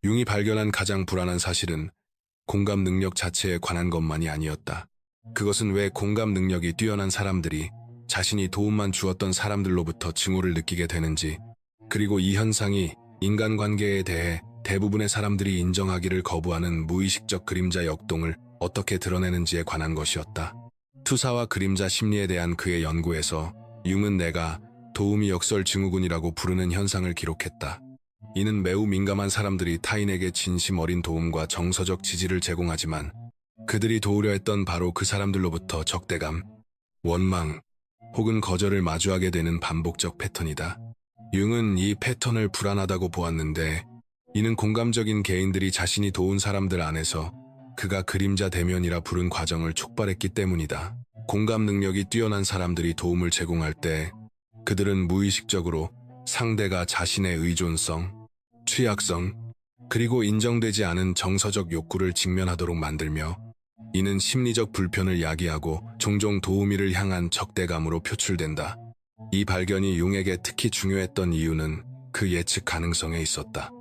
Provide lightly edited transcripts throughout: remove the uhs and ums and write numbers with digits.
융이 발견한 가장 불안한 사실은 공감 능력 자체에 관한 것만이 아니었다. 그것은 왜 공감 능력이 뛰어난 사람들이 자신이 도움만 주었던 사람들로부터 증오를 느끼게 되는지, 그리고 이 현상이 인간관계에 대해 대부분의 사람들이 인정하기를 거부하는 무의식적 그림자 역동을 어떻게 드러내는지에 관한 것이었다. 투사와 그림자 심리에 대한 그의 연구에서 융은 내가 도우미 역설 증후군이라고 부르는 현상을 기록했다. 이는 매우 민감한 사람들이 타인에게 진심 어린 도움과 정서적 지지를 제공하지만 그들이 도우려 했던 바로 그 사람들로부터 적대감, 원망 혹은 거절을 마주하게 되는 반복적 패턴이다. 융은 이 패턴을 불안하다고 보았는데, 이는 공감적인 개인들이 자신이 도운 사람들 안에서 그가 그림자 대면이라 부른 과정을 촉발했기 때문이다. 공감 능력이 뛰어난 사람들이 도움을 제공할 때 그들은 무의식적으로 상대가 자신의 의존성, 취약성, 그리고 인정되지 않은 정서적 욕구를 직면하도록 만들며, 이는 심리적 불편을 야기하고 종종 도우미를 향한 적대감으로 표출된다. 이 발견이 융에게 특히 중요했던 이유는 그 예측 가능성에 있었다.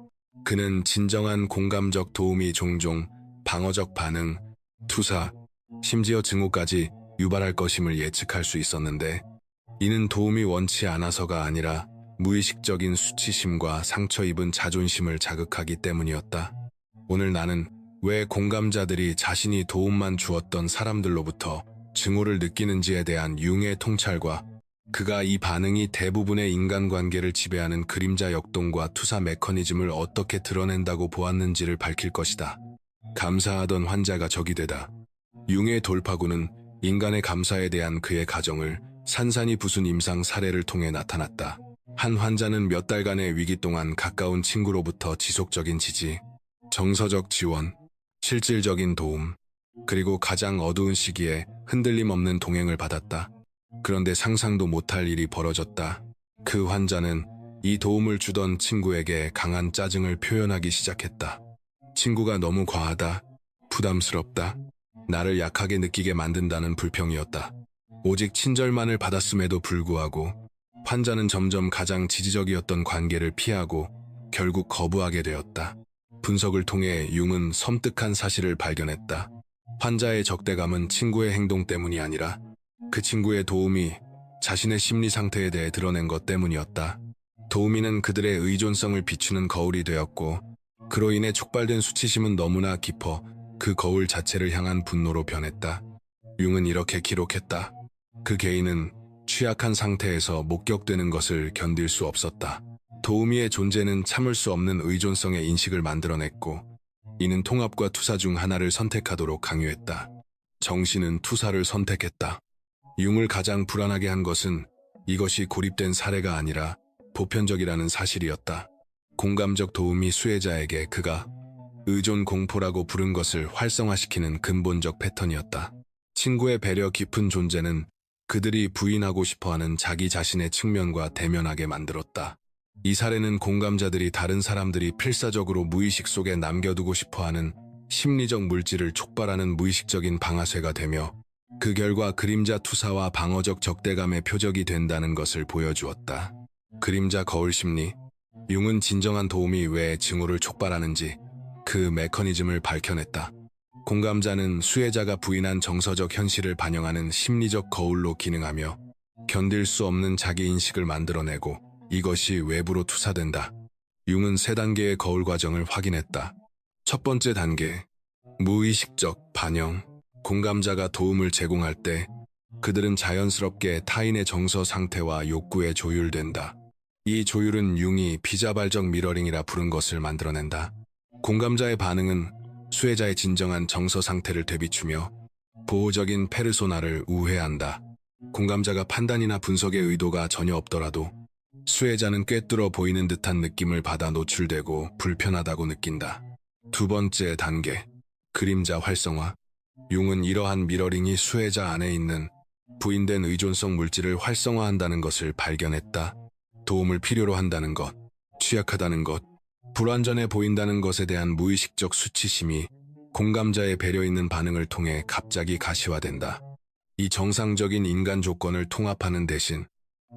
그는 진정한 공감적 도움이 종종 방어적 반응, 투사, 심지어 증오까지 유발할 것임을 예측할 수 있었는데, 이는 도움이 원치 않아서가 아니라 무의식적인 수치심과 상처 입은 자존심을 자극하기 때문이었다. 오늘 나는 왜 공감자들이 자신이 도움만 주었던 사람들로부터 증오를 느끼는지에 대한 융의 통찰과 그가 이 반응이 대부분의 인간관계를 지배하는 그림자 역동과 투사 메커니즘을 어떻게 드러낸다고 보았는지를 밝힐 것이다. 감사하던 환자가 적이 되다. 융의 돌파구는 인간의 감사에 대한 그의 가정을 산산이 부순 임상 사례를 통해 나타났다. 한 환자는 몇 달간의 위기 동안 가까운 친구로부터 지속적인 지지, 정서적 지원, 실질적인 도움, 그리고 가장 어두운 시기에 흔들림 없는 동행을 받았다. 그런데 상상도 못할 일이 벌어졌다. 그 환자는 이 도움을 주던 친구에게 강한 짜증을 표현하기 시작했다. 친구가 너무 과하다, 부담스럽다, 나를 약하게 느끼게 만든다는 불평이었다. 오직 친절만을 받았음에도 불구하고 환자는 점점 가장 지지적이었던 관계를 피하고 결국 거부하게 되었다. 분석을 통해 융은 섬뜩한 사실을 발견했다. 환자의 적대감은 친구의 행동 때문이 아니라 그 친구의 도움이 자신의 심리 상태에 대해 드러낸 것 때문이었다. 도우미는 그들의 의존성을 비추는 거울이 되었고, 그로 인해 촉발된 수치심은 너무나 깊어 그 거울 자체를 향한 분노로 변했다. 융은 이렇게 기록했다. 그 개인은 취약한 상태에서 목격되는 것을 견딜 수 없었다. 도우미의 존재는 참을 수 없는 의존성의 인식을 만들어냈고, 이는 통합과 투사 중 하나를 선택하도록 강요했다. 정신은 투사를 선택했다. 융을 가장 불안하게 한 것은 이것이 고립된 사례가 아니라 보편적이라는 사실이었다. 공감적 도움이 수혜자에게 그가 의존 공포라고 부른 것을 활성화시키는 근본적 패턴이었다. 친구의 배려 깊은 존재는 그들이 부인하고 싶어하는 자기 자신의 측면과 대면하게 만들었다. 이 사례는 공감자들이 다른 사람들이 필사적으로 무의식 속에 남겨두고 싶어하는 심리적 물질을 촉발하는 무의식적인 방아쇠가 되며, 그 결과 그림자 투사와 방어적 적대감의 표적이 된다는 것을 보여주었다. 그림자 거울 심리. 융은 진정한 도움이 왜 증오를 촉발하는지 그 메커니즘을 밝혀냈다. 공감자는 수혜자가 부인한 정서적 현실을 반영하는 심리적 거울로 기능하며 견딜 수 없는 자기인식을 만들어내고, 이것이 외부로 투사된다. 융은 3단계의 거울 과정을 확인했다. 첫 번째 단계, 무의식적 반영. 공감자가 도움을 제공할 때 그들은 자연스럽게 타인의 정서 상태와 욕구에 조율된다. 이 조율은 융이 비자발적 미러링이라 부른 것을 만들어낸다. 공감자의 반응은 수혜자의 진정한 정서 상태를 되비추며 보호적인 페르소나를 우회한다. 공감자가 판단이나 분석의 의도가 전혀 없더라도 수혜자는 꿰뚫어 보이는 듯한 느낌을 받아 노출되고 불편하다고 느낀다. 두 번째 단계, 그림자 활성화. 융은 이러한 미러링이 수혜자 안에 있는 부인된 의존성 물질을 활성화한다는 것을 발견했다. 도움을 필요로 한다는 것, 취약하다는 것, 불완전해 보인다는 것에 대한 무의식적 수치심이 공감자의 배려 있는 반응을 통해 갑자기 가시화된다. 이 정상적인 인간 조건을 통합하는 대신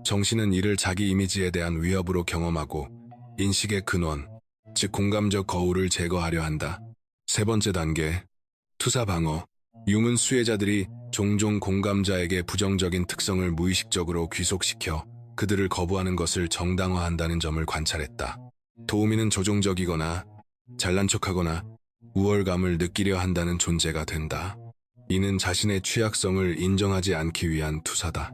정신은 이를 자기 이미지에 대한 위협으로 경험하고 인식의 근원, 즉 공감적 거울을 제거하려 한다. 세 번째 단계, 투사 방어. 융은 수혜자들이 종종 공감자에게 부정적인 특성을 무의식적으로 귀속시켜 그들을 거부하는 것을 정당화한다는 점을 관찰했다. 도우미는 조종적이거나 잘난 척하거나 우월감을 느끼려 한다는 존재가 된다. 이는 자신의 취약성을 인정하지 않기 위한 투사다.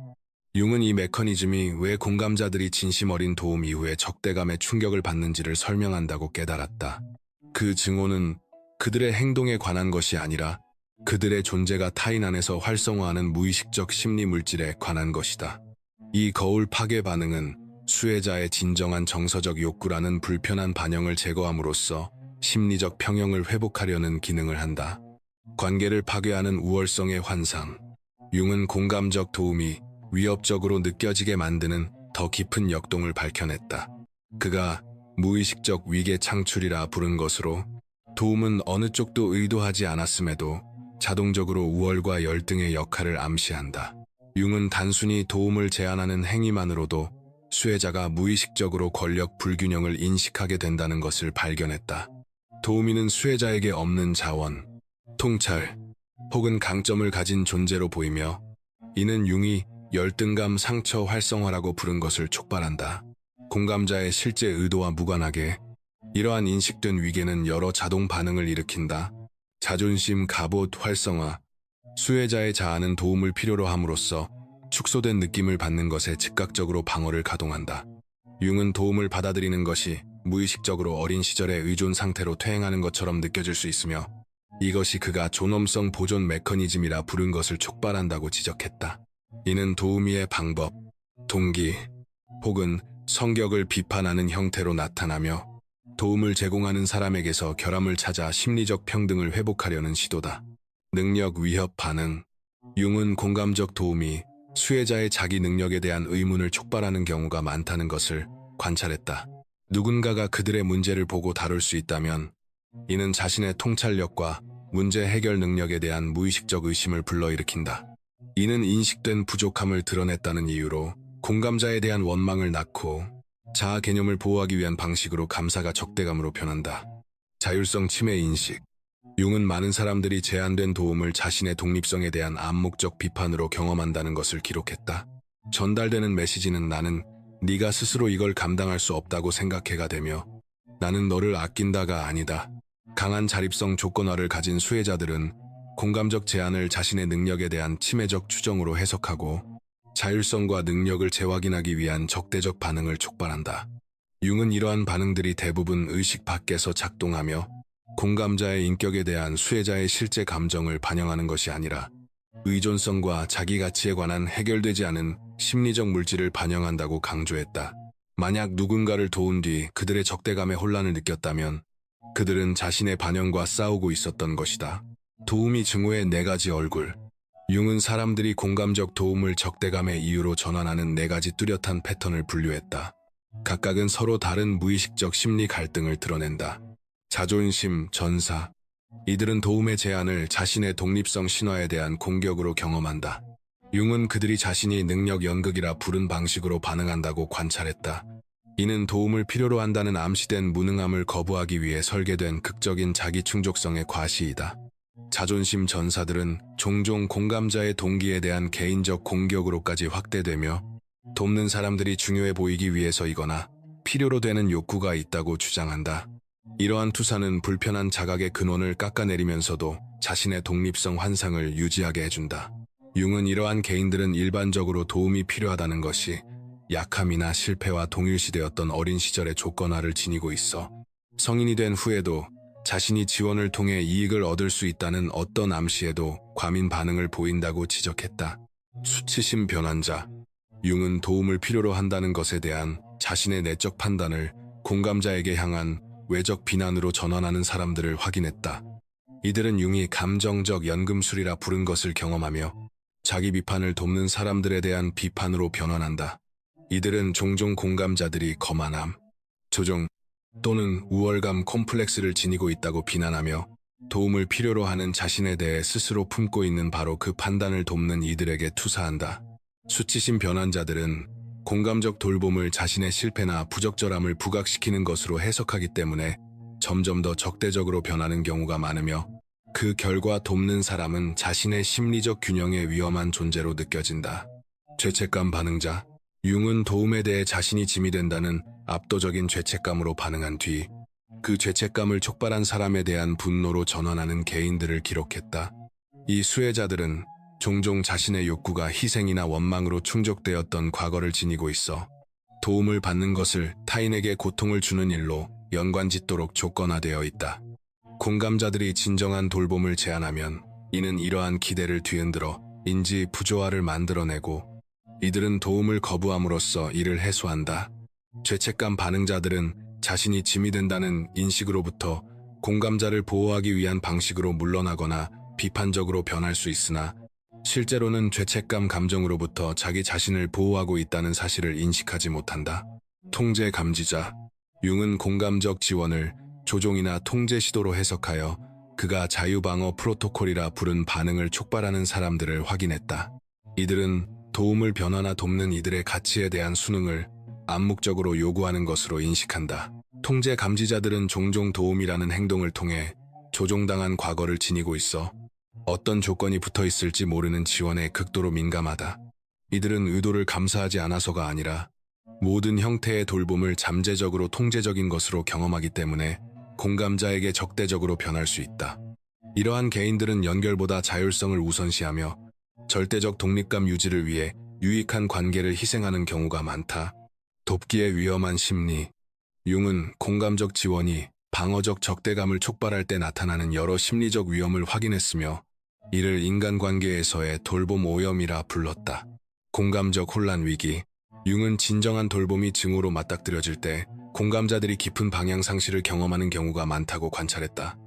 융은 이 메커니즘이 왜 공감자들이 진심 어린 도움 이후에 적대감에 충격을 받는지를 설명한다고 깨달았다. 그 증오는 그들의 행동에 관한 것이 아니라 그들의 존재가 타인 안에서 활성화하는 무의식적 심리 물질에 관한 것이다. 이 거울 파괴 반응은 수혜자의 진정한 정서적 욕구라는 불편한 반영을 제거함으로써 심리적 평형을 회복하려는 기능을 한다. 관계를 파괴하는 우월성의 환상. 융은 공감적 도움이 위협적으로 느껴지게 만드는 더 깊은 역동을 밝혀냈다. 그가 무의식적 위계 창출이라 부른 것으로 도움은 어느 쪽도 의도하지 않았음에도 자동적으로 우월과 열등의 역할을 암시한다. 융은 단순히 도움을 제안하는 행위만으로도 수혜자가 무의식적으로 권력 불균형을 인식하게 된다는 것을 발견했다. 도우미는 수혜자에게 없는 자원, 통찰, 혹은 강점을 가진 존재로 보이며 이는 융이 열등감 상처 활성화라고 부른 것을 촉발한다. 공감자의 실제 의도와 무관하게 이러한 인식된 위계는 여러 자동 반응을 일으킨다. 자존심, 갑옷, 활성화. 수혜자의 자아는 도움을 필요로 함으로써 축소된 느낌을 받는 것에 즉각적으로 방어를 가동한다. 융은 도움을 받아들이는 것이 무의식적으로 어린 시절의 의존 상태로 퇴행하는 것처럼 느껴질 수 있으며 이것이 그가 존엄성 보존 메커니즘이라 부른 것을 촉발한다고 지적했다. 이는 도우미의 방법, 동기, 혹은 성격을 비판하는 형태로 나타나며 도움을 제공하는 사람에게서 결함을 찾아 심리적 평등을 회복하려는 시도다. 능력 위협 반응. 융은 공감적 도움이 수혜자의 자기 능력에 대한 의문을 촉발하는 경우가 많다는 것을 관찰했다. 누군가가 그들의 문제를 보고 다룰 수 있다면 이는 자신의 통찰력과 문제 해결 능력에 대한 무의식적 의심을 불러일으킨다. 이는 인식된 부족함을 드러냈다는 이유로 공감자에 대한 원망을 낳고 자아 개념을 보호하기 위한 방식으로 감사가 적대감으로 변한다. 자율성 침해 인식. 융은 많은 사람들이 제한된 도움을 자신의 독립성에 대한 암묵적 비판으로 경험한다는 것을 기록했다. 전달되는 메시지는 나는 네가 스스로 이걸 감당할 수 없다고 생각해가 되며 나는 너를 아낀다가 아니다. 강한 자립성 조건화를 가진 수혜자들은 공감적 제한을 자신의 능력에 대한 침해적 추정으로 해석하고 자율성과 능력을 재확인하기 위한 적대적 반응을 촉발한다. 융은 이러한 반응들이 대부분 의식 밖에서 작동하며 공감자의 인격에 대한 수혜자의 실제 감정을 반영하는 것이 아니라 의존성과 자기 가치에 관한 해결되지 않은 심리적 물질을 반영한다고 강조했다. 만약 누군가를 도운 뒤 그들의 적대감에 혼란을 느꼈다면 그들은 자신의 반영과 싸우고 있었던 것이다. 도움이 증오의 네 가지 얼굴. 융은 사람들이 공감적 도움을 적대감의 이유로 전환하는 네 가지 뚜렷한 패턴을 분류했다. 각각은 서로 다른 무의식적 심리 갈등을 드러낸다. 자존심, 전사. 이들은 도움의 제한을 자신의 독립성 신화에 대한 공격으로 경험한다. 융은 그들이 자신이 능력 연극이라 부른 방식으로 반응한다고 관찰했다. 이는 도움을 필요로 한다는 암시된 무능함을 거부하기 위해 설계된 극적인 자기 충족성의 과시이다. 자존심 전사들은 종종 공감자의 동기에 대한 개인적 공격으로까지 확대되며 돕는 사람들이 중요해 보이기 위해서이거나 필요로 되는 욕구가 있다고 주장한다. 이러한 투사는 불편한 자각의 근원을 깎아내리면서도 자신의 독립성 환상을 유지하게 해준다. 융은 이러한 개인들은 일반적으로 도움이 필요하다는 것이 약함이나 실패와 동일시되었던 어린 시절의 조건화를 지니고 있어 성인이 된 후에도 자신이 지원을 통해 이익을 얻을 수 있다는 어떤 암시에도 과민 반응을 보인다고 지적했다. 수치심 변환자. 융은 도움을 필요로 한다는 것에 대한 자신의 내적 판단을 공감자에게 향한 외적 비난으로 전환하는 사람들을 확인했다. 이들은 융이 감정적 연금술이라 부른 것을 경험하며 자기 비판을 돕는 사람들에 대한 비판으로 변환한다. 이들은 종종 공감자들이 거만함, 조종 또는 우월감 콤플렉스를 지니고 있다고 비난하며 도움을 필요로 하는 자신에 대해 스스로 품고 있는 바로 그 판단을 돕는 이들에게 투사한다. 수치심 변환자들은 공감적 돌봄을 자신의 실패나 부적절함을 부각시키는 것으로 해석하기 때문에 점점 더 적대적으로 변하는 경우가 많으며 그 결과 돕는 사람은 자신의 심리적 균형에 위험한 존재로 느껴진다. 죄책감 반응자. 융은 도움에 대해 자신이 짐이 된다는 압도적인 죄책감으로 반응한 뒤 그 죄책감을 촉발한 사람에 대한 분노로 전환하는 개인들을 기록했다. 이 수혜자들은 종종 자신의 욕구가 희생이나 원망으로 충족되었던 과거를 지니고 있어 도움을 받는 것을 타인에게 고통을 주는 일로 연관짓도록 조건화되어 있다. 공감자들이 진정한 돌봄을 제안하면 이는 이러한 기대를 뒤흔들어 인지 부조화를 만들어내고 이들은 도움을 거부함으로써 이를 해소한다. 죄책감 반응자들은 자신이 짐이 된다는 인식으로부터 공감자를 보호하기 위한 방식으로 물러나거나 비판적으로 변할 수 있으나 실제로는 죄책감 감정으로부터 자기 자신을 보호하고 있다는 사실을 인식하지 못한다. 통제 감지자. 융은 공감적 지원을 조종이나 통제 시도로 해석하여 그가 자유방어 프로토콜이라 부른 반응을 촉발하는 사람들을 확인했다. 이들은 도움을 변화나 돕는 이들의 가치에 대한 순응을 암묵적으로 요구하는 것으로 인식한다. 통제 감지자들은 종종 도움이라는 행동을 통해 조종당한 과거를 지니고 있어 어떤 조건이 붙어 있을지 모르는 지원에 극도로 민감하다. 이들은 의도를 감사하지 않아서가 아니라 모든 형태의 돌봄을 잠재적으로 통제적인 것으로 경험하기 때문에 공감자에게 적대적으로 변할 수 있다. 이러한 개인들은 연결보다 자율성을 우선시하며 절대적 독립감 유지를 위해 유익한 관계를 희생하는 경우가 많다. 돕기의 위험한 심리. 융은 공감적 지원이 방어적 적대감을 촉발할 때 나타나는 여러 심리적 위험을 확인했으며 이를 인간관계에서의 돌봄 오염이라 불렀다. 공감적 혼란 위기. 융은 진정한 돌봄이 증오로 맞닥뜨려질 때 공감자들이 깊은 방향 상실을 경험하는 경우가 많다고 관찰했다.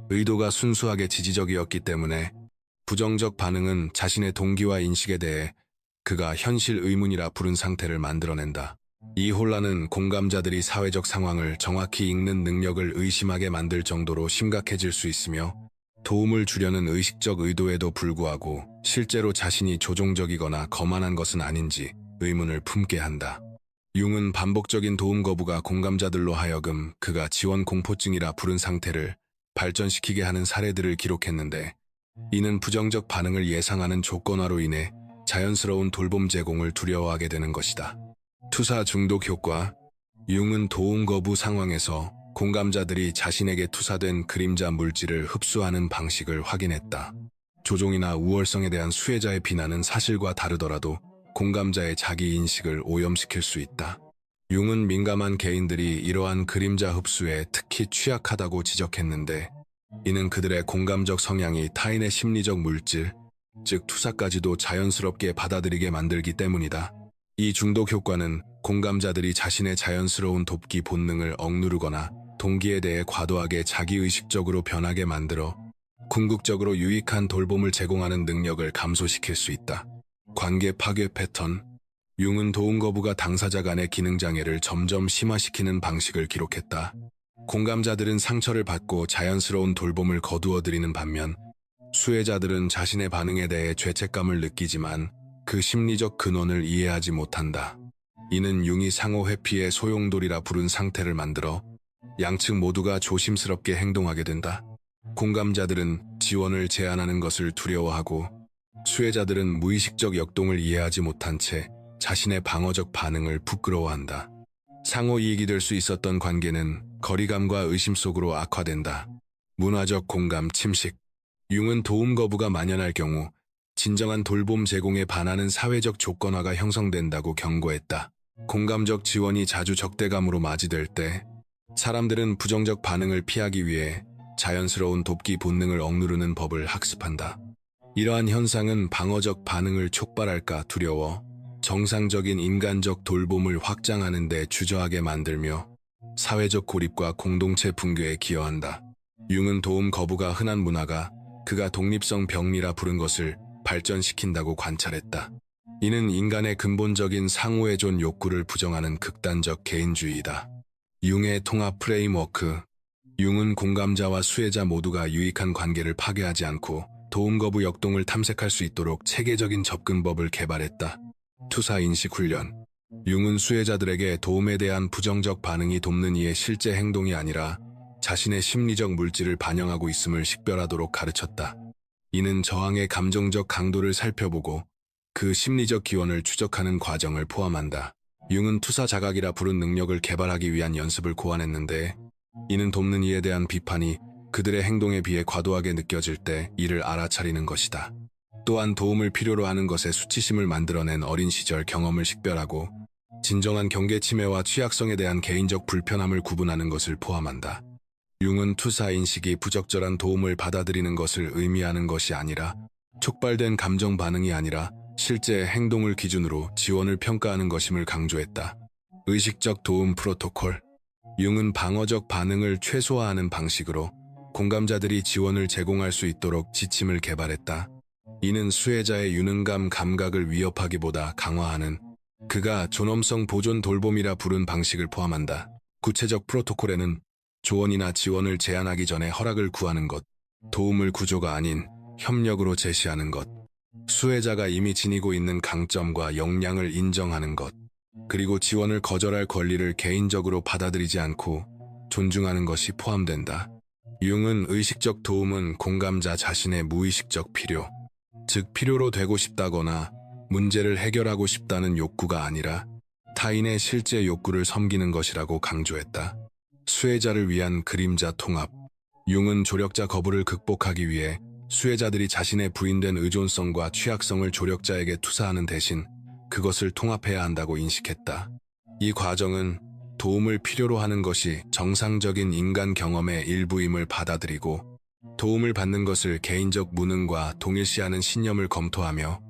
의도가 순수하게 지지적이었기 때문에 부정적 반응은 자신의 동기와 인식에 대해 그가 현실 의문이라 부른 상태를 만들어낸다. 이 혼란은 공감자들이 사회적 상황을 정확히 읽는 능력을 의심하게 만들 정도로 심각해질 수 있으며 도움을 주려는 의식적 의도에도 불구하고 실제로 자신이 조종적이거나 거만한 것은 아닌지 의문을 품게 한다. 융은 반복적인 도움 거부가 공감자들로 하여금 그가 지원 공포증이라 부른 상태를 발전시키게 하는 사례들을 기록했는데 이는 부정적 반응을 예상하는 조건화로 인해 자연스러운 돌봄 제공을 두려워하게 되는 것이다. 투사 중독 효과. 융은 도움 거부 상황에서 공감자들이 자신에게 투사된 그림자 물질을 흡수하는 방식을 확인했다. 조종이나 우월성에 대한 수혜자의 비난은 사실과 다르더라도 공감자의 자기인식을 오염시킬 수 있다. 융은 민감한 개인들이 이러한 그림자 흡수에 특히 취약하다고 지적했는데 이는 그들의 공감적 성향이 타인의 심리적 물질, 즉 투사까지도 자연스럽게 받아들이게 만들기 때문이다. 이 중독 효과는 공감자들이 자신의 자연스러운 돕기 본능을 억누르거나 동기에 대해 과도하게 자기의식적으로 변하게 만들어 궁극적으로 유익한 돌봄을 제공하는 능력을 감소시킬 수 있다. 관계 파괴 패턴. 융은 도움 거부가 당사자 간의 기능장애를 점점 심화시키는 방식을 기록했다. 공감자들은 상처를 받고 자연스러운 돌봄을 거두어들이는 반면 수혜자들은 자신의 반응에 대해 죄책감을 느끼지만 그 심리적 근원을 이해하지 못한다. 이는 융이 상호 회피의 소용돌이라 부른 상태를 만들어 양측 모두가 조심스럽게 행동하게 된다. 공감자들은 지원을 제안하는 것을 두려워하고 수혜자들은 무의식적 역동을 이해하지 못한 채 자신의 방어적 반응을 부끄러워한다. 상호 이익이 될 수 있었던 관계는 거리감과 의심 속으로 악화된다. 문화적 공감 침식. 융은 도움 거부가 만연할 경우 진정한 돌봄 제공에 반하는 사회적 조건화가 형성된다고 경고했다. 공감적 지원이 자주 적대감으로 맞이될 때 사람들은 부정적 반응을 피하기 위해 자연스러운 돕기 본능을 억누르는 법을 학습한다. 이러한 현상은 방어적 반응을 촉발할까 두려워 정상적인 인간적 돌봄을 확장하는 데 주저하게 만들며 사회적 고립과 공동체 붕괴에 기여한다. 융은 도움 거부가 흔한 문화가 그가 독립성 병리라 부른 것을 발전시킨다고 관찰했다. 이는 인간의 근본적인 상호회존 욕구를 부정하는 극단적 개인주의이다. 융의 통합 프레임워크. 융은 공감자와 수혜자 모두가 유익한 관계를 파괴하지 않고 도움 거부 역동을 탐색할 수 있도록 체계적인 접근법을 개발했다. 투사 인식 훈련. 융은 수혜자들에게 도움에 대한 부정적 반응이 돕는 이의 실제 행동이 아니라 자신의 심리적 물질을 반영하고 있음을 식별하도록 가르쳤다. 이는 저항의 감정적 강도를 살펴보고 그 심리적 기원을 추적하는 과정을 포함한다. 융은 투사 자각이라 부른 능력을 개발하기 위한 연습을 고안했는데, 이는 돕는 이에 대한 비판이 그들의 행동에 비해 과도하게 느껴질 때 이를 알아차리는 것이다. 또한 도움을 필요로 하는 것에 수치심을 만들어낸 어린 시절 경험을 식별하고 진정한 경계 침해와 취약성에 대한 개인적 불편함을 구분하는 것을 포함한다. 융은 투사 인식이 부적절한 도움을 받아들이는 것을 의미하는 것이 아니라 촉발된 감정 반응이 아니라 실제 행동을 기준으로 지원을 평가하는 것임을 강조했다. 의식적 도움 프로토콜. 융은 방어적 반응을 최소화하는 방식으로 공감자들이 지원을 제공할 수 있도록 지침을 개발했다. 이는 수혜자의 유능감 감각을 위협하기보다 강화하는 그가 존엄성 보존 돌봄이라 부른 방식을 포함한다. 구체적 프로토콜에는 조언이나 지원을 제안하기 전에 허락을 구하는 것, 도움을 구조가 아닌 협력으로 제시하는 것, 수혜자가 이미 지니고 있는 강점과 역량을 인정하는 것, 그리고 지원을 거절할 권리를 개인적으로 받아들이지 않고 존중하는 것이 포함된다. 융은 의식적 도움은 공감자 자신의 무의식적 필요, 즉 필요로 되고 싶다거나 문제를 해결하고 싶다는 욕구가 아니라 타인의 실제 욕구를 섬기는 것이라고 강조했다. 수혜자를 위한 그림자 통합. 융은 조력자 거부를 극복하기 위해 수혜자들이 자신의 부인된 의존성과 취약성을 조력자에게 투사하는 대신 그것을 통합해야 한다고 인식했다. 이 과정은 도움을 필요로 하는 것이 정상적인 인간 경험의 일부임을 받아들이고 도움을 받는 것을 개인적 무능과 동일시하는 신념을 검토하며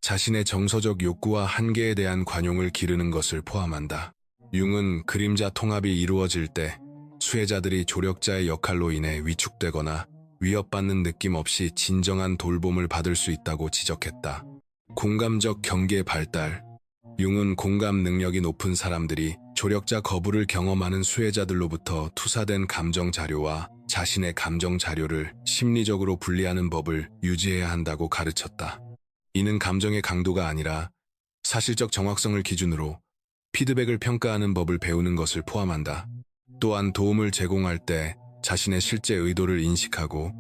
자신의 정서적 욕구와 한계에 대한 관용을 기르는 것을 포함한다. 융은 그림자 통합이 이루어질 때 수혜자들이 조력자의 역할로 인해 위축되거나 위협받는 느낌 없이 진정한 돌봄을 받을 수 있다고 지적했다. 공감적 경계 발달. 융은 공감 능력이 높은 사람들이 조력자 거부를 경험하는 수혜자들로부터 투사된 감정 자료와 자신의 감정 자료를 심리적으로 분리하는 법을 유지해야 한다고 가르쳤다. 이는 감정의 강도가 아니라 사실적 정확성을 기준으로 피드백을 평가하는 법을 배우는 것을 포함한다. 또한 도움을 제공할 때 자신의 실제 의도를 인식하고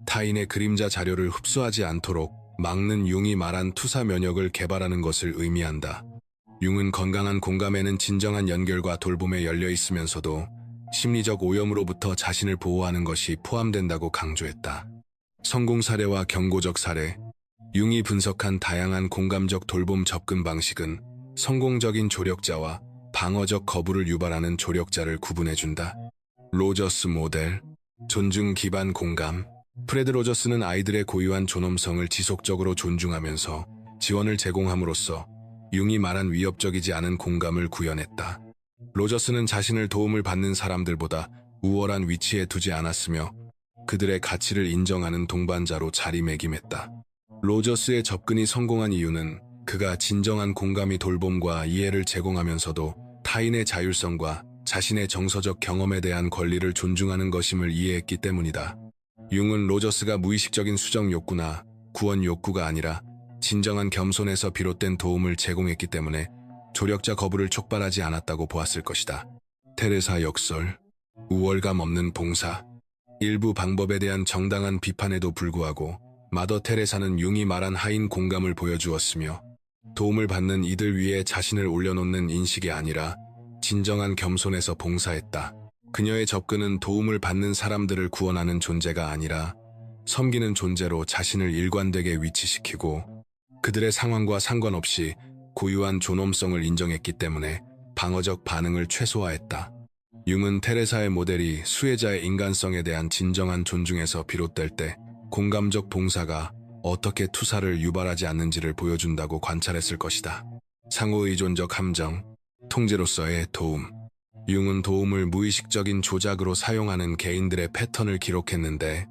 타인의 그림자 자료를 흡수하지 않도록 막는 융이 말한 투사 면역을 개발하는 것을 의미한다. 융은 건강한 공감에는 진정한 연결과 돌봄에 열려 있으면서도 심리적 오염으로부터 자신을 보호하는 것이 포함된다고 강조했다. 성공 사례와 경고적 사례. 융이 분석한 다양한 공감적 돌봄 접근 방식은 성공적인 조력자와 방어적 거부를 유발하는 조력자를 구분해준다. 로저스 모델. 존중 기반 공감. 프레드 로저스는 아이들의 고유한 존엄성을 지속적으로 존중하면서 지원을 제공함으로써 융이 말한 위협적이지 않은 공감을 구현했다. 로저스는 자신을 도움을 받는 사람들보다 우월한 위치에 두지 않았으며 그들의 가치를 인정하는 동반자로 자리매김했다. 로저스의 접근이 성공한 이유는 그가 진정한 공감이 돌봄과 이해를 제공하면서도 타인의 자율성과 자신의 정서적 경험에 대한 권리를 존중하는 것임을 이해했기 때문이다. 융은 로저스가 무의식적인 수정 욕구나 구원 욕구가 아니라 진정한 겸손에서 비롯된 도움을 제공했기 때문에 조력자 거부를 촉발하지 않았다고 보았을 것이다. 테레사 역설. 우월감 없는 봉사. 일부 방법에 대한 정당한 비판에도 불구하고 마더 테레사는 융이 말한 하인 공감을 보여주었으며 도움을 받는 이들 위에 자신을 올려놓는 인식이 아니라 진정한 겸손에서 봉사했다. 그녀의 접근은 도움을 받는 사람들을 구원하는 존재가 아니라 섬기는 존재로 자신을 일관되게 위치시키고 그들의 상황과 상관없이 고유한 존엄성을 인정했기 때문에 방어적 반응을 최소화했다. 융은 테레사의 모델이 수혜자의 인간성에 대한 진정한 존중에서 비롯될 때 공감적 봉사가 어떻게 투사를 유발하지 않는지를 보여준다고 관찰했을 것이다. 상호의존적 함정. 통제로서의 도움. 융은 도움을 무의식적인 조작으로 사용하는 개인들의 패턴을 기록했는데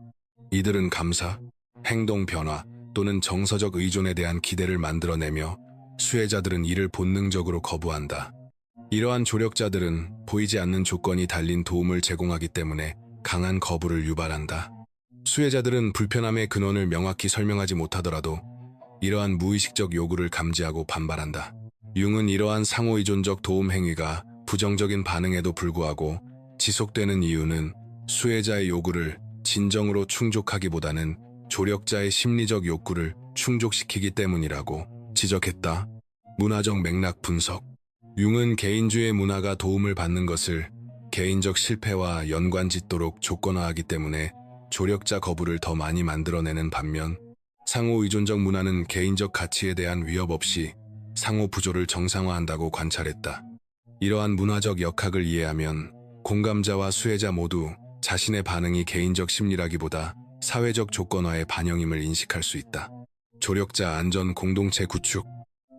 이들은 감사, 행동 변화 또는 정서적 의존에 대한 기대를 만들어내며 수혜자들은 이를 본능적으로 거부한다. 이러한 조력자들은 보이지 않는 조건이 달린 도움을 제공하기 때문에 강한 거부를 유발한다. 수혜자들은 불편함의 근원을 명확히 설명하지 못하더라도 이러한 무의식적 요구를 감지하고 반발한다. 융은 이러한 상호의존적 도움 행위가 부정적인 반응에도 불구하고 지속되는 이유는 수혜자의 요구를 진정으로 충족하기보다는 조력자의 심리적 욕구를 충족시키기 때문이라고 지적했다. 문화적 맥락 분석. 융은 개인주의 문화가 도움을 받는 것을 개인적 실패와 연관짓도록 조건화하기 때문에 조력자 거부를 더 많이 만들어내는 반면, 상호 의존적 문화는 개인적 가치에 대한 위협 없이 상호 부조를 정상화한다고 관찰했다. 이러한 문화적 역학을 이해하면 공감자와 수혜자 모두 자신의 반응이 개인적 심리라기보다 사회적 조건화의 반영임을 인식할 수 있다. 조력자 안전 공동체 구축.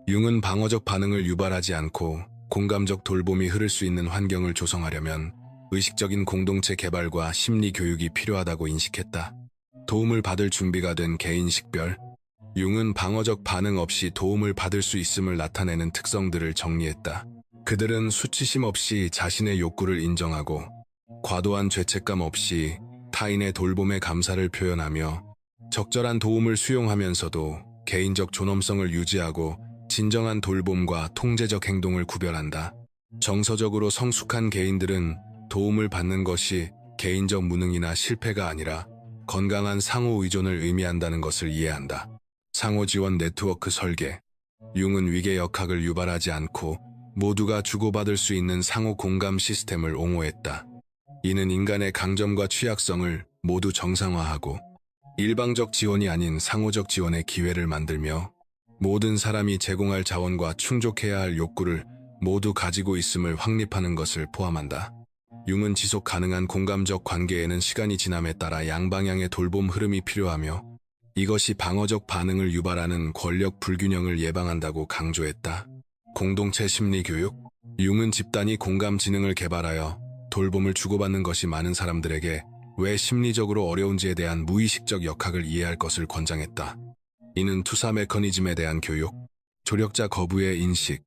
융은 방어적 반응을 유발하지 않고 공감적 돌봄이 흐를 수 있는 환경을 조성하려면 의식적인 공동체 개발과 심리 교육이 필요하다고 인식했다. 도움을 받을 준비가 된 개인 식별. 융은 방어적 반응 없이 도움을 받을 수 있음을 나타내는 특성들을 정리했다. 그들은 수치심 없이 자신의 욕구를 인정하고 과도한 죄책감 없이 타인의 돌봄에 감사를 표현하며 적절한 도움을 수용하면서도 개인적 존엄성을 유지하고 진정한 돌봄과 통제적 행동을 구별한다. 정서적으로 성숙한 개인들은 도움을 받는 것이 개인적 무능이나 실패가 아니라 건강한 상호 의존을 의미한다는 것을 이해한다. 상호 지원 네트워크 설계. 융은 위계 역학을 유발하지 않고 모두가 주고받을 수 있는 상호 공감 시스템을 옹호했다. 이는 인간의 강점과 취약성을 모두 정상화하고 일방적 지원이 아닌 상호적 지원의 기회를 만들며 모든 사람이 제공할 자원과 충족해야 할 욕구를 모두 가지고 있음을 확립하는 것을 포함한다. 융은 지속 가능한 공감적 관계에는 시간이 지남에 따라 양방향의 돌봄 흐름이 필요하며 이것이 방어적 반응을 유발하는 권력 불균형을 예방한다고 강조했다. 공동체 심리 교육. 융은 집단이 공감 지능을 개발하여 돌봄을 주고받는 것이 많은 사람들에게 왜 심리적으로 어려운지에 대한 무의식적 역학을 이해할 것을 권장했다. 이는 투사 메커니즘에 대한 교육, 조력자 거부의 인식,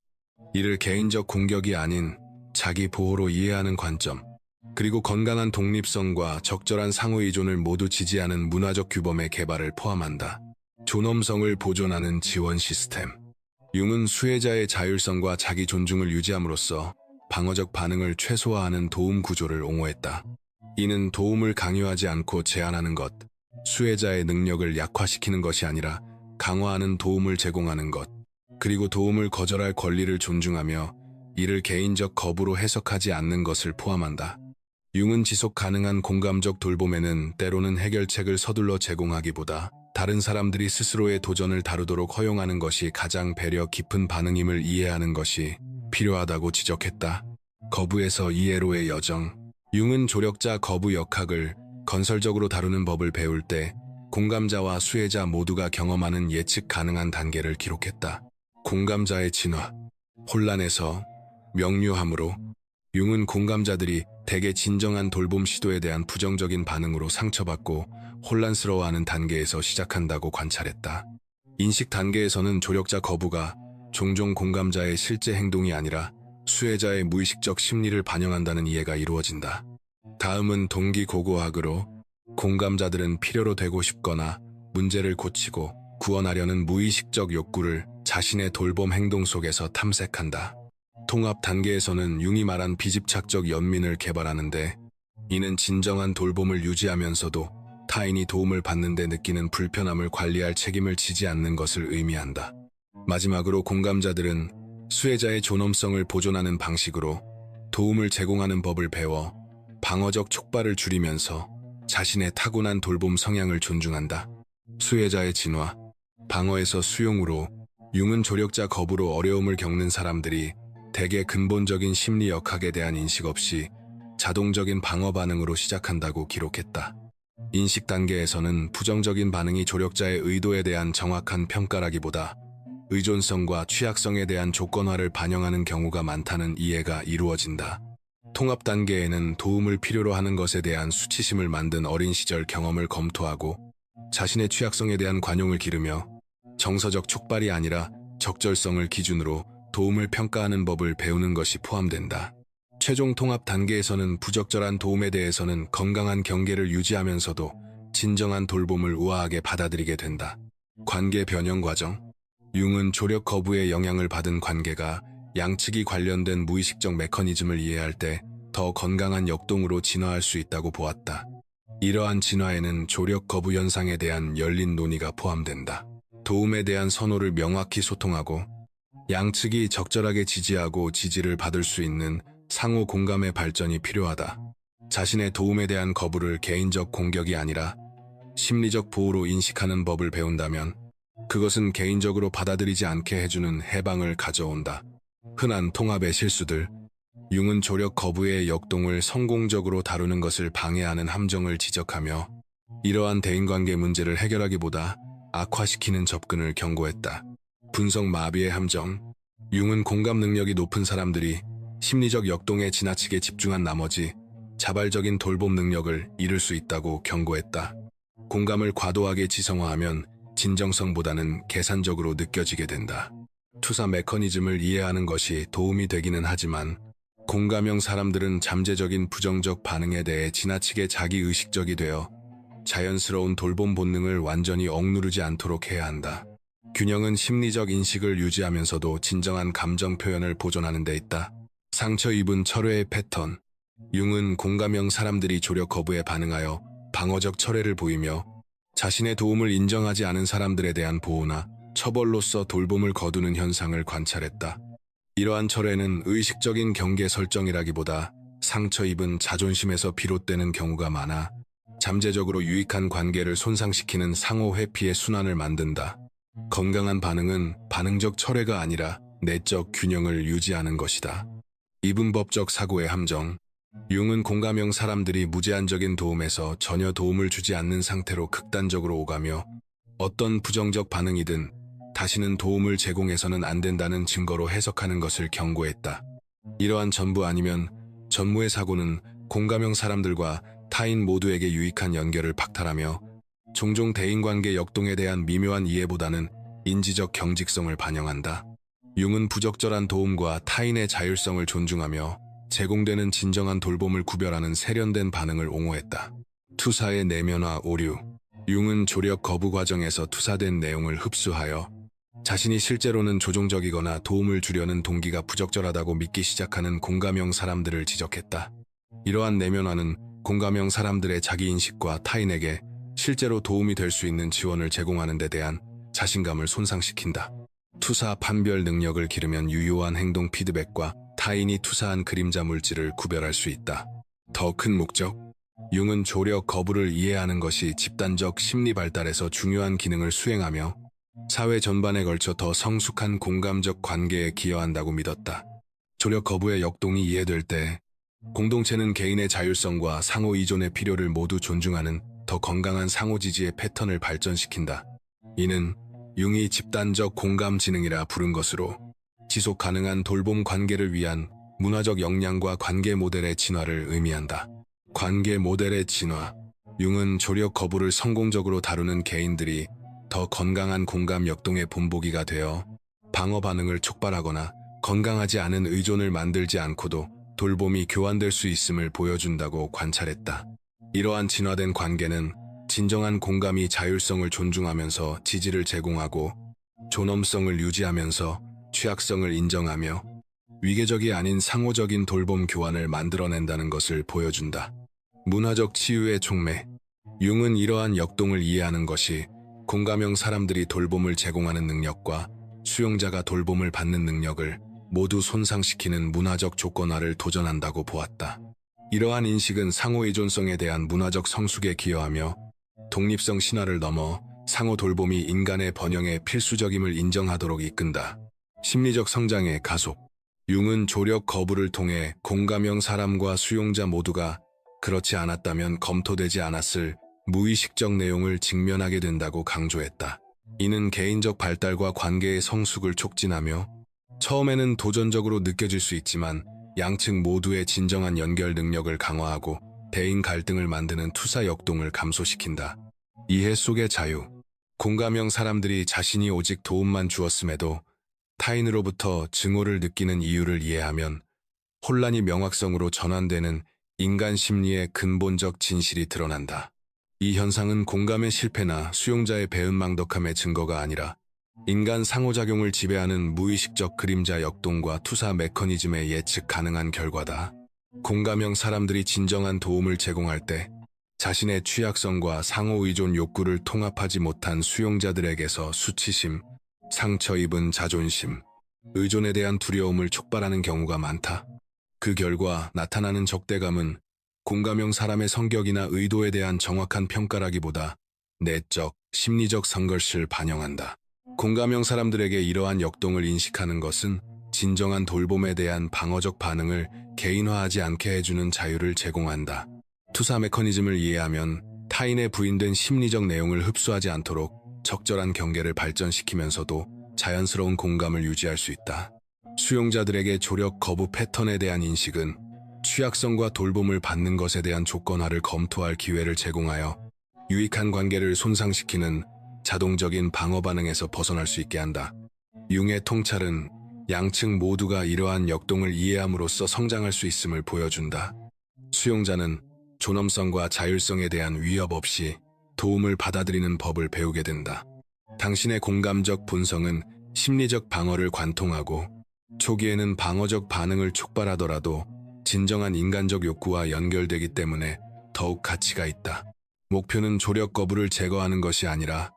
이를 개인적 공격이 아닌 자기 보호로 이해하는 관점, 그리고 건강한 독립성과 적절한 상호의존을 모두 지지하는 문화적 규범의 개발을 포함한다. 존엄성을 보존하는 지원 시스템. 융은 수혜자의 자율성과 자기 존중을 유지함으로써 방어적 반응을 최소화하는 도움 구조를 옹호했다. 이는 도움을 강요하지 않고 제한하는 것, 수혜자의 능력을 약화시키는 것이 아니라 강화하는 도움을 제공하는 것, 그리고 도움을 거절할 권리를 존중하며 이를 개인적 거부로 해석하지 않는 것을 포함한다. 융은 지속 가능한 공감적 돌봄에는 때로는 해결책을 서둘러 제공하기보다 다른 사람들이 스스로의 도전을 다루도록 허용하는 것이 가장 배려 깊은 반응임을 이해하는 것이 필요하다고 지적했다. 거부에서 이해로의 여정. 융은 조력자 거부 역학을 건설적으로 다루는 법을 배울 때 공감자와 수혜자 모두가 경험하는 예측 가능한 단계를 기록했다. 공감자의 진화. 혼란에서 명료함으로. 융은 공감자들이 대개 진정한 돌봄 시도에 대한 부정적인 반응으로 상처받고 혼란스러워하는 단계에서 시작한다고 관찰했다. 인식 단계에서는 조력자 거부가 종종 공감자의 실제 행동이 아니라 수혜자의 무의식적 심리를 반영한다는 이해가 이루어진다. 다음은 동기고고학으로 공감자들은 필요로 되고 싶거나 문제를 고치고 구원하려는 무의식적 욕구를 자신의 돌봄 행동 속에서 탐색한다. 통합 단계에서는 융이 말한 비집착적 연민을 개발하는데 이는 진정한 돌봄을 유지하면서도 타인이 도움을 받는데 느끼는 불편함을 관리할 책임을 지지 않는 것을 의미한다. 마지막으로 공감자들은 수혜자의 존엄성을 보존하는 방식으로 도움을 제공하는 법을 배워 방어적 촉발을 줄이면서 자신의 타고난 돌봄 성향을 존중한다. 수혜자의 진화. 방어에서 수용으로. 융은 조력자 거부로 어려움을 겪는 사람들이 대개 근본적인 심리 역학에 대한 인식 없이 자동적인 방어 반응으로 시작한다고 기록했다. 인식 단계에서는 부정적인 반응이 조력자의 의도에 대한 정확한 평가라기보다 의존성과 취약성에 대한 조건화를 반영하는 경우가 많다는 이해가 이루어진다. 통합 단계에는 도움을 필요로 하는 것에 대한 수치심을 만든 어린 시절 경험을 검토하고 자신의 취약성에 대한 관용을 기르며 정서적 촉발이 아니라 적절성을 기준으로 도움을 평가하는 법을 배우는 것이 포함된다. 최종 통합 단계에서는 부적절한 도움에 대해서는 건강한 경계를 유지하면서도 진정한 돌봄을 우아하게 받아들이게 된다. 관계 변형 과정. 융은 조력 거부의 영향을 받은 관계가 양측이 관련된 무의식적 메커니즘을 이해할 때 더 건강한 역동으로 진화할 수 있다고 보았다. 이러한 진화에는 조력 거부 현상에 대한 열린 논의가 포함된다. 도움에 대한 선호를 명확히 소통하고 양측이 적절하게 지지하고 지지를 받을 수 있는 상호 공감의 발전이 필요하다. 자신의 도움에 대한 거부를 개인적 공격이 아니라 심리적 보호로 인식하는 법을 배운다면 그것은 개인적으로 받아들이지 않게 해주는 해방을 가져온다. 흔한 통합의 실수들. 융은 조력 거부의 역동을 성공적으로 다루는 것을 방해하는 함정을 지적하며 이러한 대인관계 문제를 해결하기보다 악화시키는 접근을 경고했다. 분석 마비의 함정. 융은 공감 능력이 높은 사람들이 심리적 역동에 지나치게 집중한 나머지 자발적인 돌봄 능력을 잃을 수 있다고 경고했다. 공감을 과도하게 지성화하면 진정성보다는 계산적으로 느껴지게 된다. 투사 메커니즘을 이해하는 것이 도움이 되기는 하지만 공감형 사람들은 잠재적인 부정적 반응에 대해 지나치게 자기의식적이 되어 자연스러운 돌봄 본능을 완전히 억누르지 않도록 해야 한다. 균형은 심리적 인식을 유지하면서도 진정한 감정 표현을 보존하는 데 있다. 상처 입은 철회의 패턴. 융은 공감형 사람들이 조력 거부에 반응하여 방어적 철회를 보이며 자신의 도움을 인정하지 않은 사람들에 대한 보호나 처벌로서 돌봄을 거두는 현상을 관찰했다. 이러한 철회는 의식적인 경계 설정이라기보다 상처 입은 자존심에서 비롯되는 경우가 많아 잠재적으로 유익한 관계를 손상시키는 상호 회피의 순환을 만든다. 건강한 반응은 반응적 철회가 아니라 내적 균형을 유지하는 것이다. 이분법적 사고의 함정. 융은 공감형 사람들이 무제한적인 도움에서 전혀 도움을 주지 않는 상태로 극단적으로 오가며 어떤 부정적 반응이든 다시는 도움을 제공해서는 안 된다는 증거로 해석하는 것을 경고했다. 이러한 전부 아니면 전무의 사고는 공감형 사람들과 타인 모두에게 유익한 연결을 박탈하며 종종 대인관계 역동에 대한 미묘한 이해보다는 인지적 경직성을 반영한다. 융은 부적절한 도움과 타인의 자율성을 존중하며 제공되는 진정한 돌봄을 구별하는 세련된 반응을 옹호했다. 투사의 내면화 오류. 융은 조력 거부 과정에서 투사된 내용을 흡수하여 자신이 실제로는 조종적이거나 도움을 주려는 동기가 부적절하다고 믿기 시작하는 공감형 사람들을 지적했다. 이러한 내면화는 공감형 사람들의 자기인식과 타인에게 실제로 도움이 될 수 있는 지원을 제공하는 데 대한 자신감을 손상시킨다. 투사 판별 능력을 기르면 유효한 행동 피드백과 타인이 투사한 그림자 물질을 구별할 수 있다. 더 큰 목적. 융은 조력 거부를 이해하는 것이 집단적 심리 발달에서 중요한 기능을 수행하며 사회 전반에 걸쳐 더 성숙한 공감적 관계에 기여한다고 믿었다. 조력 거부의 역동이 이해될 때 공동체는 개인의 자율성과 상호 이존의 필요를 모두 존중하는 더 건강한 상호 지지의 패턴을 발전시킨다. 이는 융이 집단적 공감 지능이라 부른 것으로 지속 가능한 돌봄 관계를 위한 문화적 역량과 관계 모델의 진화를 의미한다. 관계 모델의 진화. 융은 조력 거부를 성공적으로 다루는 개인들이 더 건강한 공감 역동의 본보기가 되어 방어 반응을 촉발하거나 건강하지 않은 의존을 만들지 않고도 돌봄이 교환될 수 있음을 보여준다고 관찰했다. 이러한 진화된 관계는 진정한 공감이 자율성을 존중하면서 지지를 제공하고 존엄성을 유지하면서 취약성을 인정하며 위계적이 아닌 상호적인 돌봄 교환을 만들어낸다는 것을 보여준다. 문화적 치유의 촉매. 융은 이러한 역동을 이해하는 것이 공감형 사람들이 돌봄을 제공하는 능력과 수용자가 돌봄을 받는 능력을 모두 손상시키는 문화적 조건화를 도전한다고 보았다. 이러한 인식은 상호 의존성에 대한 문화적 성숙에 기여하며 독립성 신화를 넘어 상호 돌봄이 인간의 번영의 필수적임을 인정하도록 이끈다. 심리적 성장의 가속. 융은 조력 거부를 통해 공감형 사람과 수용자 모두가 그렇지 않았다면 검토되지 않았을 무의식적 내용을 직면하게 된다고 강조했다. 이는 개인적 발달과 관계의 성숙을 촉진하며 처음에는 도전적으로 느껴질 수 있지만 양측 모두의 진정한 연결 능력을 강화하고 대인 갈등을 만드는 투사 역동을 감소시킨다. 이해 속의 자유. 공감형 사람들이 자신이 오직 도움만 주었음에도 타인으로부터 증오를 느끼는 이유를 이해하면 혼란이 명확성으로 전환되는 인간 심리의 근본적 진실이 드러난다. 이 현상은 공감의 실패나 수용자의 배은망덕함의 증거가 아니라 인간 상호작용을 지배하는 무의식적 그림자 역동과 투사 메커니즘의 예측 가능한 결과다. 공감형 사람들이 진정한 도움을 제공할 때 자신의 취약성과 상호의존 욕구를 통합하지 못한 수용자들에게서 수치심, 상처 입은 자존심, 의존에 대한 두려움을 촉발하는 경우가 많다. 그 결과 나타나는 적대감은 공감형 사람의 성격이나 의도에 대한 정확한 평가라기보다 내적, 심리적 성결을 반영한다. 공감형 사람들에게 이러한 역동을 인식하는 것은 진정한 돌봄에 대한 방어적 반응을 개인화하지 않게 해주는 자유를 제공한다. 투사 메커니즘을 이해하면 타인의 부인된 심리적 내용을 흡수하지 않도록 적절한 경계를 발전시키면서도 자연스러운 공감을 유지할 수 있다. 수용자들에게 조력 거부 패턴에 대한 인식은 취약성과 돌봄을 받는 것에 대한 조건화를 검토할 기회를 제공하여 유익한 관계를 손상시키는 자동적인 방어 반응에서 벗어날 수 있게 한다. 융의 통찰은 양측 모두가 이러한 역동을 이해함으로써 성장할 수 있음을 보여준다. 수용자는 존엄성과 자율성에 대한 위협 없이 도움을 받아들이는 법을 배우게 된다. 당신의 공감적 본성은 심리적 방어를 관통하고 초기에는 방어적 반응을 촉발하더라도 진정한 인간적 욕구와 연결되기 때문에 더욱 가치가 있다. 목표는 조력 거부를 제거하는 것이 아니라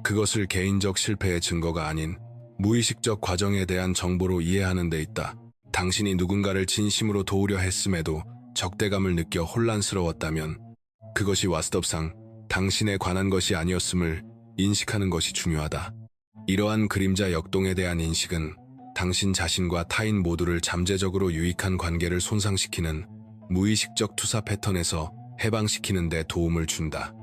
그것을 개인적 실패의 증거가 아닌 무의식적 과정에 대한 정보로 이해하는 데 있다. 당신이 누군가를 진심으로 도우려 했음에도 적대감을 느껴 혼란스러웠다면 그것이 와스톱상 당신에 관한 것이 아니었음을 인식하는 것이 중요하다. 이러한 그림자 역동에 대한 인식은 당신 자신과 타인 모두를 잠재적으로 유익한 관계를 손상시키는 무의식적 투사 패턴에서 해방시키는 데 도움을 준다.